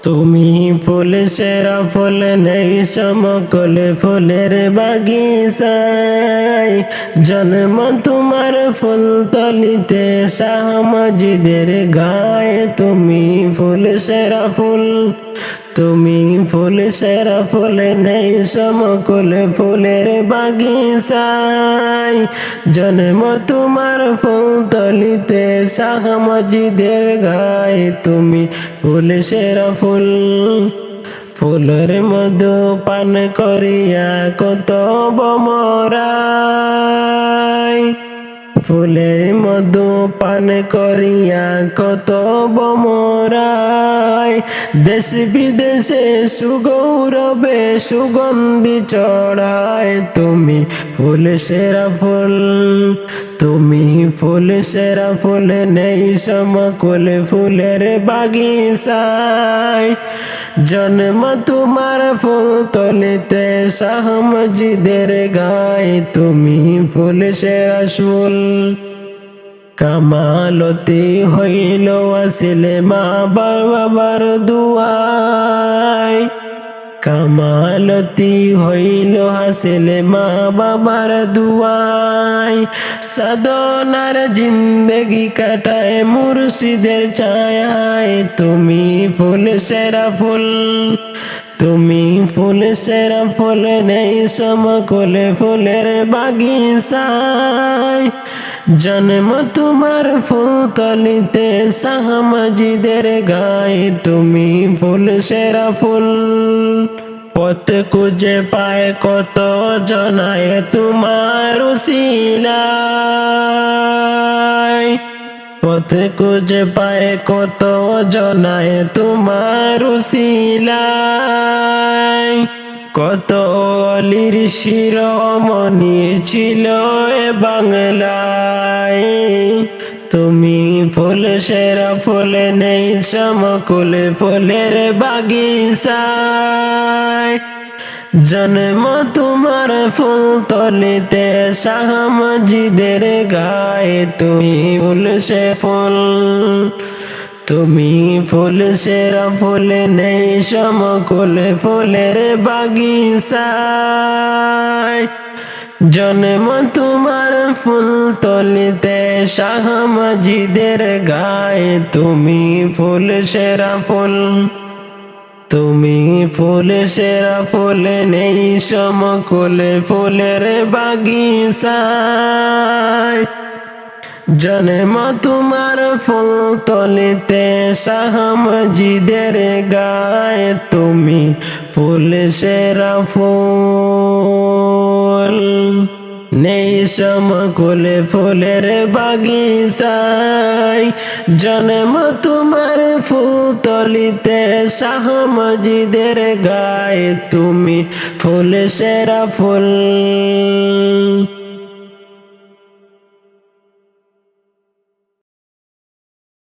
তুমি ফুল সেরা ফুল নেই সমকলে ফুলের বাগিচায় জন্ম তোমার ফুল তলিতে শাহ মজিদের গায়ে তুমি ফুল সেরা ফুল তুমি ফুল সেরা ফুল নেই সমকলে ফুলের বাগিচায় জন্ম তোমার ফুল তলিতে শাহ মজিদের গায়ে তুমি ফুল সেরা ফুল ফুলের মধু পান করিয়া কত বমরাই ফুলের মধু পান করিয়া কত বমরাই দেশ বিদেশে সুগৌরবে সুগন্ধি চড়ায় তুমি ফুল সেরা ফুল তুমি ফুল সেরা ফুল নেই সমকল ফুলের বাগিচায় জন্ম তোমার ফুল তলিতে শাহ মজিদের গায়ে তুমি ফুল সেরা ফুল কামালতি হইল আসিলে মা বাবার দুয়াই কামালতি হইল হাসিলে মা বাবার দুয়াই সাধনার জিন্দগি কাটায় মুর্শিদের ছায়ায় তুমি ফুল সেরা ফুল তুমি ফুল সেরা ফুল নেই সমকলে ফুলের বাগিচায় জন্ম তোমার ফুল তলিতে শাহ মজিদের গায়ে তুমি ফুল সেরা ফুল পথ খুঁজে পায় কত জনায় তোমার উসিলায় পথ খুঁজে পায় কত জনায় তোমার উসিলায় কত অলির শিরোমণি ছিল এ বাংলায় তুমি ফুল সেরা ফুল নেই সমকল ফুলের বাগিচায় জন্ম তোমার ফুল তলিতে শাহ মজিদের গায়ে তুমি ফুল সে ফুল তুমি ফুল সেরা ফুল নেই সমকল ফুলের বাগিচায় জন্ম তোমার ফুল তলিতে শাহ মজিদের গায়ে তুমি ফুল সেরা ফুল তুমি ফুল সেরা ফুল নেই সমকল ফুলের বাগিচায় জন্ম তোমার ফুল তলিতে শাহ মজিদের গায়ে তুমি ফুল সেরা ফুল নেই সমকল ফুলের বাগিচায় জন্ম তোমার ফুল তলিতে শাহ মজিদের গায়ে তুমি ফুল সেরা ফুল।